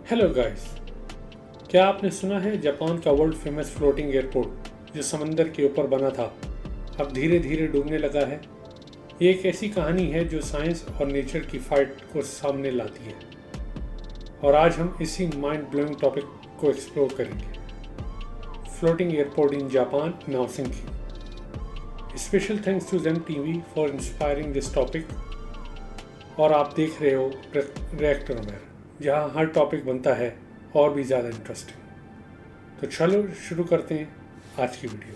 Hello guys, क्या आपने सुना है जापान का वर्ल्ड फेमस फ्लोटिंग एयरपोर्ट जो समंदर के ऊपर बना था अब धीरे धीरे डूबने लगा है। ये एक ऐसी कहानी है जो साइंस और नेचर की फाइट को सामने लाती है और आज हम इसी माइंड ब्लोइंग टॉपिक को एक्सप्लोर करेंगे। फ्लोटिंग एयरपोर्ट इन जापान नाओसिंकी। Special thanks to Zem TV for inspiring this topic. और आप देख रहे हो रिएक्टर में, जहाँ हर टॉपिक बनता है और भी ज़्यादा इंटरेस्टिंग। तो चलो शुरू करते हैं आज की वीडियो।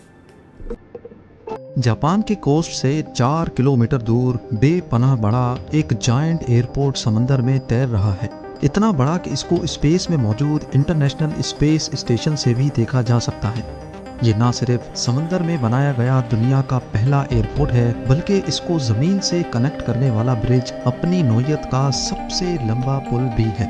जापान के कोस्ट से 4 किलोमीटर दूर बेपनाह बड़ा एक जायंट एयरपोर्ट समंदर में तैर रहा है। इतना बड़ा कि इसको स्पेस में मौजूद इंटरनेशनल स्पेस स्टेशन से भी देखा जा सकता है। ये ना सिर्फ समंदर में बनाया गया दुनिया का पहला एयरपोर्ट है, बल्कि इसको जमीन से कनेक्ट करने वाला ब्रिज अपनी नौयत का सबसे लंबा पुल भी है।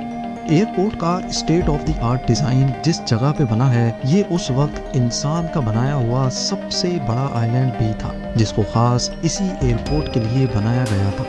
एयरपोर्ट का state of the art design जिस जगह पे बना है, ये उस वक्त इंसान का बनाया हुआ सबसे बड़ा आइलैंड भी था, जिसको खास इसी एयरपोर्ट के लिए बनाया गया था।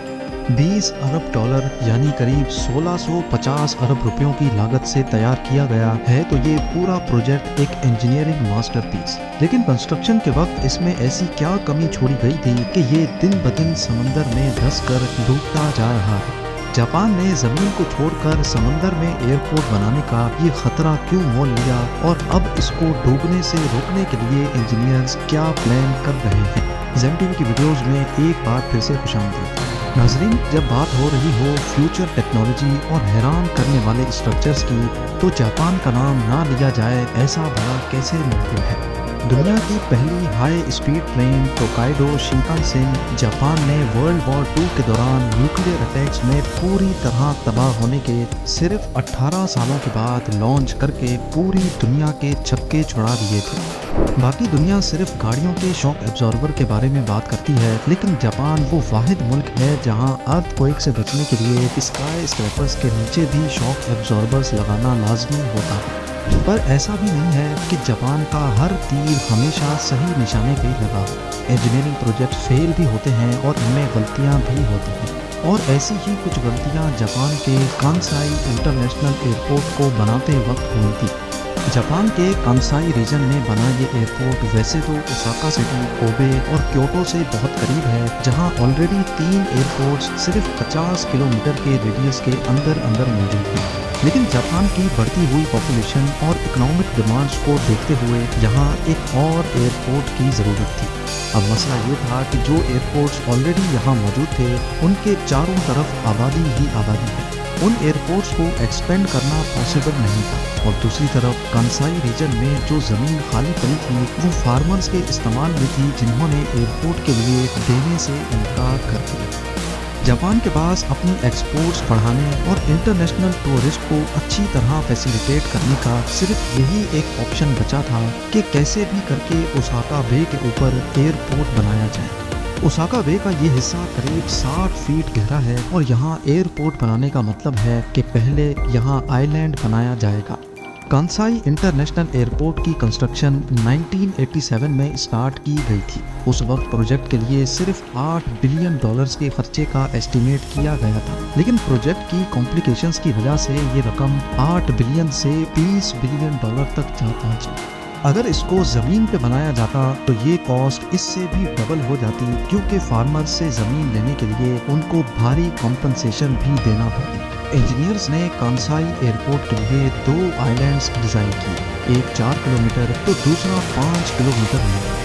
20 अरब डॉलर यानी करीब 1650 अरब रुपयों की लागत से तैयार किया गया है। तो ये पूरा प्रोजेक्ट एक इंजीनियरिंग मास्टरपीस। लेकिन कंस्ट्रक्शन के वक्त इसमें ऐसी क्या कमी छोड़ी गई थी कि ये दिन ब दिन समंदर में धंस कर डूबता जा रहा है। जापान ने जमीन को छोड़कर समंदर में एयरपोर्ट बनाने का ये खतरा क्यों मोल लिया, और अब इसको डूबने से रोकने के लिए इंजीनियर्स क्या प्लान कर रहे हैं। ज़ेम टीवी की वीडियोस में एक बार फिर से खुशामदीद। नाजरीन, जब बात हो रही हो फ्यूचर टेक्नोलॉजी और हैरान करने वाले स्ट्रक्चर्स की, तो जापान का नाम ना लिया जाए ऐसा बड़ा कैसे मुमकिन है। दुनिया की पहली high speed train Tokaido Shinkansen Japan ने वर्ल्ड वॉर 2 के दौरान न्यूक्लियर अटैक्स में पूरी तरह तबाह होने के सिर्फ 18 सालों के बाद लॉन्च करके पूरी दुनिया के छक्के छुड़ा दिए थे। बाकी दुनिया सिर्फ गाड़ियों के शॉक एब्जॉर्बर के बारे में बात करती है, लेकिन जापान वो वाहिद मुल्क है जहां अर्थक्वेक से बचने के लिए स्काई स्क्रैपर्स के नीचे भी शॉक एब्जॉर्बर्स लगाना लाजमी होता है। पर ऐसा भी नहीं है कि जापान का हर तीर हमेशा सही निशाने पे लगा। इंजीनियरिंग प्रोजेक्ट फेल भी होते हैं और इनमें गलतियां भी होती हैं, और ऐसी ही कुछ गलतियां जापान के कांसाई इंटरनेशनल एयरपोर्ट को बनाते वक्त हुई थी। जापान के कांसाई रीजन में बना ये एयरपोर्ट वैसे तो ओसाका सिटी, कोबे और क्योटो से बहुत करीब है, जहां ऑलरेडी 3 एयरपोर्ट्स सिर्फ 50 किलोमीटर के रेडियस के अंदर मौजूद हैं। लेकिन जापान की बढ़ती हुई पॉपुलेशन और इकोनॉमिक डिमांड्स को देखते हुए यहाँ एक और एयरपोर्ट की ज़रूरत थी। अब मसला ये था कि जो एयरपोर्ट्स ऑलरेडी यहाँ मौजूद थे, उनके चारों तरफ आबादी ही आबादी है। उन एयरपोर्ट्स को एक्सपेंड करना पॉसिबल नहीं था, और दूसरी तरफ कांसाई रीजन में जो ज़मीन खाली पड़ी थी वो फार्मर्स के इस्तेमाल में थी, जिन्होंने एयरपोर्ट के लिए देने से इनकार कर दिया। जापान के पास अपनी एक्सपोर्ट्स बढ़ाने और इंटरनेशनल टूरिस्ट को अच्छी तरह फैसिलिटेट करने का सिर्फ यही एक ऑप्शन बचा था कि कैसे भी करके ओसाका बे के ऊपर एयरपोर्ट बनाया जाए। ओसाका बे का ये हिस्सा करीब 60 फीट गहरा है, और यहाँ एयरपोर्ट बनाने का मतलब है कि पहले यहाँ आइलैंड बनाया जाएगा। कांसाई इंटरनेशनल एयरपोर्ट की कंस्ट्रक्शन 1987 में स्टार्ट की गई थी। उस वक्त प्रोजेक्ट के लिए सिर्फ $8 बिलियन के खर्चे का एस्टिमेट किया गया था, लेकिन प्रोजेक्ट की कॉम्प्लिकेशंस की वजह से ये रकम 8 बिलियन से $20 बिलियन तक जा पहुंची। अगर इसको ज़मीन पे बनाया जाता तो ये कॉस्ट इससे भी डबल हो जाती, क्योंकि फार्मर्स से ज़मीन लेने के लिए उनको भारी कॉम्पनसेशन भी देना पड़ती। इंजीनियर्स ने कांसाई एयरपोर्ट के लिए 2 आइलैंड्स डिज़ाइन किए, एक 4 किलोमीटर तो दूसरा 5 किलोमीटर लंबा।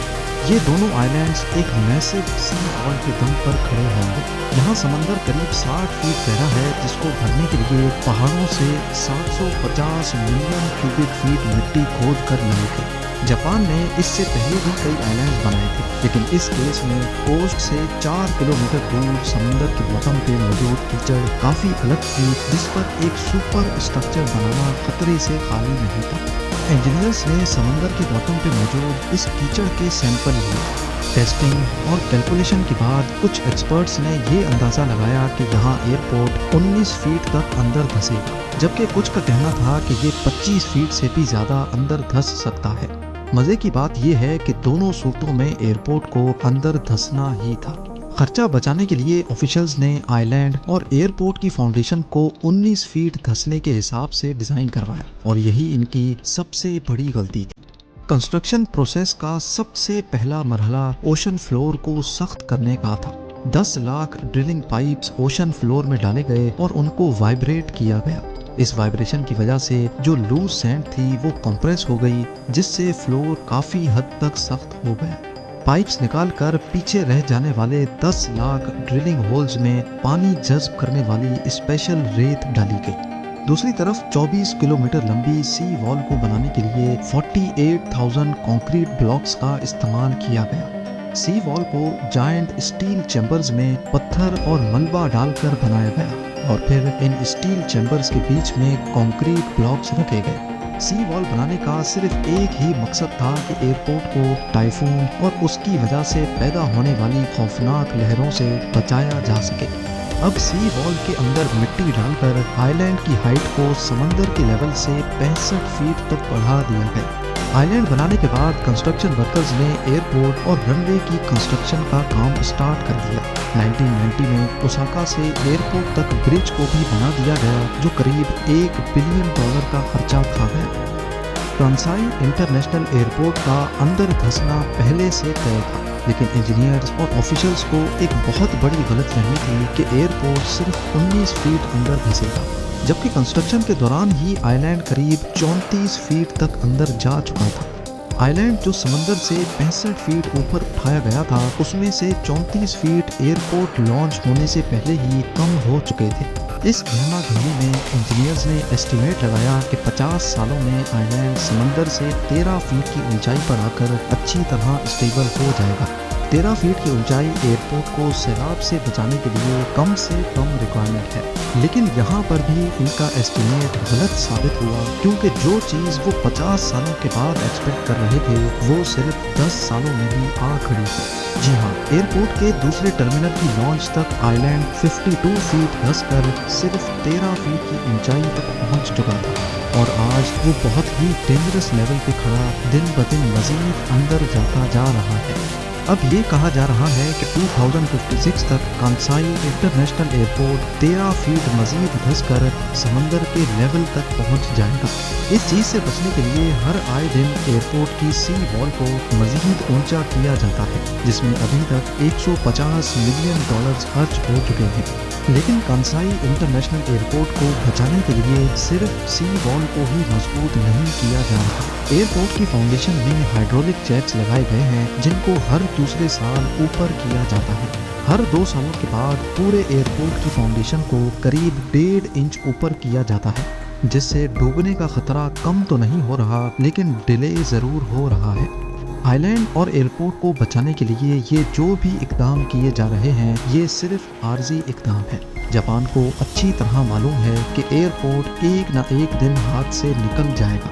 ये दोनों आइलैंड्स एक मैसिव सी वॉल के दम पर खड़े होंगे। यहाँ समंदर करीब 60 फीट गहरा है, जिसको भरने के लिए पहाड़ों से 750 मिलियन क्यूबिक फीट मिट्टी खोद कर लाई गई। जापान ने इससे पहले भी कई आइलैंड्स बनाए थे, लेकिन इस केस में कोस्ट से 4 किलोमीटर दूर समंदर के बॉटम पे मौजूद कीचड़ काफ़ी अलग थी, जिस पर एक सुपर स्ट्रक्चर बनाना खतरे से खाली नहीं था। इंजीनियर्स ने समंदर के बॉटम पे मौजूद इस कीचड़ के सैंपल लिए। टेस्टिंग और कैलकुलेशन के बाद कुछ एक्सपर्ट्स ने ये अंदाज़ा लगाया कि यहाँ एयरपोर्ट 19 फीट तक अंदर धंसेगा, जबकि कुछ का कहना था कि ये 25 फीट से भी ज़्यादा अंदर धंस सकता है। मज़े की बात यह है कि दोनों सूरतों में एयरपोर्ट को अंदर धंसना ही था। खर्चा बचाने के लिए ऑफिशियल्स ने आइलैंड और एयरपोर्ट की फाउंडेशन को 19 फीट धंसने के हिसाब से डिज़ाइन करवाया और यही इनकी सबसे बड़ी गलती थी। कंस्ट्रक्शन प्रोसेस का सबसे पहला मरहला ओशन फ्लोर को सख्त करने का था। 10 lakh drilling pipes ocean floor में डाले गए और उनको वाइब्रेट किया गया। इस वाइब्रेशन की वजह से जो लूज सैंड थी वो कंप्रेस हो गई, जिससे फ्लोर काफ़ी हद तक सख्त हो गया। पाइप्स निकालकर पीछे रह जाने वाले 10 लाख ड्रिलिंग होल्स में पानी जज्ब करने वाली स्पेशल रेत डाली गई। दूसरी तरफ 24 किलोमीटर लंबी सी वॉल को बनाने के लिए 48,000 कंक्रीट ब्लॉक्स का इस्तेमाल किया गया। सी वॉल को जायंट स्टील चैम्बर्स में पत्थर और मलबा डालकर बनाया गया और फिर इन स्टील चैम्बर्स के बीच में कंक्रीट ब्लॉक्स रखे गए। सी वॉल बनाने का सिर्फ एक ही मकसद था कि एयरपोर्ट को टाइफून और उसकी वजह से पैदा होने वाली खौफनाक लहरों से बचाया जा सके। अब सी वॉल के अंदर मिट्टी डालकर आइलैंड की हाइट को समंदर के लेवल से 65 फीट तक बढ़ा दिया गया। आइलैंड बनाने के बाद कंस्ट्रक्शन वर्कर्स ने एयरपोर्ट और रनवे की कंस्ट्रक्शन का काम स्टार्ट कर दिया। 1990 में ओसाका से एयरपोर्ट तक ब्रिज को भी बना दिया गया, जो करीब $1 बिलियन का खर्चा खा गया। कांसाई इंटरनेशनल एयरपोर्ट का अंदर धंसना पहले से तय था, लेकिन इंजीनियर्स और ऑफिशियल्स को एक बहुत बड़ी गलतफहमी थी कि एयरपोर्ट सिर्फ 19 फीट अंदर धंसेगा, जबकि कंस्ट्रक्शन के दौरान ही आइलैंड करीब 34 फीट तक अंदर जा चुका था। आइलैंड जो समंदर से 65 फीट ऊपर उठाया गया था, उसमें से 34 फीट एयरपोर्ट लॉन्च होने से पहले ही कम हो चुके थे। इस गहमागहमी में इंजीनियर्स ने एस्टिमेट लगाया कि 50 सालों में आइलैंड समंदर से 13 फीट की ऊंचाई पर आकर अच्छी तरह स्टेबल हो जाएगा। 13 फीट की ऊंचाई एयरपोर्ट को सैलाब से बचाने के लिए कम से कम रिक्वायरमेंट है, लेकिन यहाँ पर भी इनका एस्टिमेट गलत साबित हुआ, क्योंकि जो चीज़ वो 50 सालों के बाद एक्सपेक्ट कर रहे थे वो सिर्फ 10 सालों में ही आ खड़ी है। जी हाँ, एयरपोर्ट के दूसरे टर्मिनल की लॉन्च तक आइलैंड 52 फीट धंसकर सिर्फ 13 फीट की ऊंचाई तक पहुँच चुका था और आज वो बहुत ही डेंजरस लेवल पे खड़ा दिन ब दिन मजीद अंदर जाता जा रहा है। अब ये कहा जा रहा है कि 2056 तक कांसाई इंटरनेशनल एयरपोर्ट 13 फीट मजीद धंसकर समंदर के लेवल तक पहुंच जाएगा। इस चीज़ से बचने के लिए हर आए दिन एयरपोर्ट की सी वॉल को मजीद ऊंचा किया जाता है, जिसमें अभी तक $150 मिलियन खर्च हो चुके हैं। लेकिन कांसाई इंटरनेशनल एयरपोर्ट को बचाने के लिए सिर्फ सी वॉल को ही मजबूत नहीं किया जा रहा। एयरपोर्ट की फाउंडेशन में हाइड्रोलिक जैक्स लगाए गए हैं, जिनको हर दूसरे साल ऊपर किया जाता है। हर 2 सालों के बाद पूरे एयरपोर्ट की फाउंडेशन को करीब 1.5 इंच ऊपर किया जाता है, जिससे डूबने का खतरा कम तो नहीं हो रहा, लेकिन डिले ज़रूर हो रहा है। आइलैंड और एयरपोर्ट को बचाने के लिए ये जो भी इकदाम किए जा रहे हैं, ये सिर्फ आर्जी इकदाम है। जापान को अच्छी तरह मालूम है कि एयरपोर्ट एक न एक दिन हाथ से निकल जाएगा।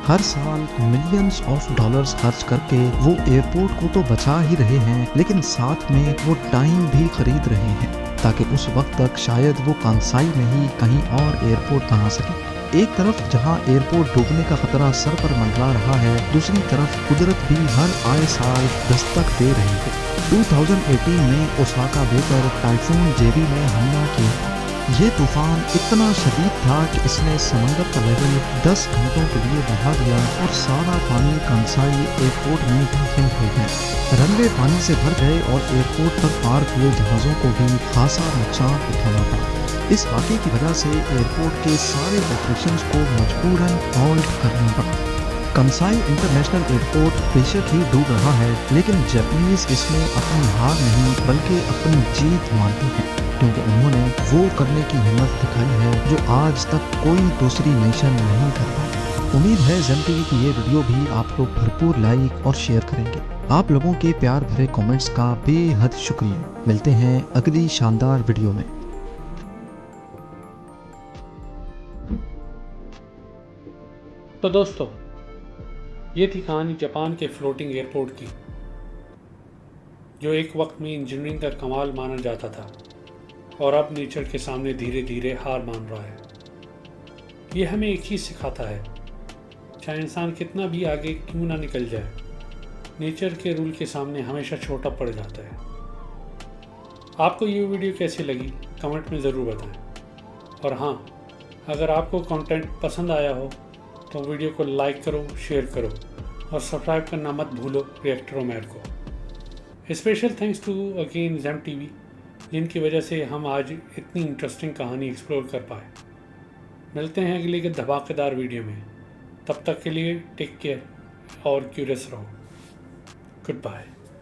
हर साल मिलियंस ऑफ डॉलर्स खर्च करके वो एयरपोर्ट को तो बचा ही रहे हैं, लेकिन साथ में वो टाइम भी खरीद रहे हैं, ताकि उस वक्त तक शायद वो कांसाई में ही कहीं और एयरपोर्ट बना सके। एक तरफ जहां एयरपोर्ट डूबने का खतरा सर पर मंडरा रहा है, दूसरी तरफ कुदरत भी हर आए साल दस्तक दे रही है। 2018 में ओसाका बे पर टाइफून जेबी ने हमला किया। ये तूफान इतना शदीद था कि इसने समंदर का लेवल 10 घंटों के लिए बढ़ा दिया और सारा पानी कांसाई एयरपोर्ट में दाखिल हो गया। रनवे पानी से भर गए और एयरपोर्ट पर पार्क हुए जहाज़ों को भी खासा नुकसान उठाना पड़ा। इस वाक़े की वजह से एयरपोर्ट के सारे ऑपरेशंस को मजबूरन हॉल्ट करना पड़ा। कांसाई इंटरनेशनल एयरपोर्ट बेशक ही डूब रहा है, लेकिन जापानीज इसमें अपनी हार नहीं बल्कि अपनी जीत मानते हैं, क्योंकि उन्होंने वो करने की हिम्मत दिखाई है जो आज तक कोई दूसरी नेशन नहीं कर पाई। उम्मीद है ज़ेन टीवी की ये वीडियो भी आप लोग भरपूर लाइक और शेयर करेंगे। आप लोगों के प्यार भरे कमेंट्स का बेहद शुक्रिया। मिलते हैं अगली शानदार वीडियो में। तो दोस्तों, ये थी कहानी जापान के फ्लोटिंग एयरपोर्ट की, जो एक वक्त में इंजीनियरिंग का कमाल माना जाता था और अब नेचर के सामने धीरे धीरे हार मान रहा है। ये हमें एक ही सिखाता है, चाहे इंसान कितना भी आगे क्यों ना निकल जाए, नेचर के रूल के सामने हमेशा छोटा पड़ जाता है। आपको ये वीडियो कैसी लगी कमेंट में ज़रूर बताएं। और हाँ, अगर आपको कंटेंट पसंद आया हो तो वीडियो को लाइक करो, शेयर करो और सब्सक्राइब करना मत भूलो रिएक्टरोमैन को। Special thanks to again Jam TV, जिनकी वजह से हम आज इतनी इंटरेस्टिंग कहानी एक्सप्लोर कर पाए। मिलते हैं अगले के धमाकेदार वीडियो में। तब तक के लिए टेक केयर और क्यूरियस रहो। Good bye.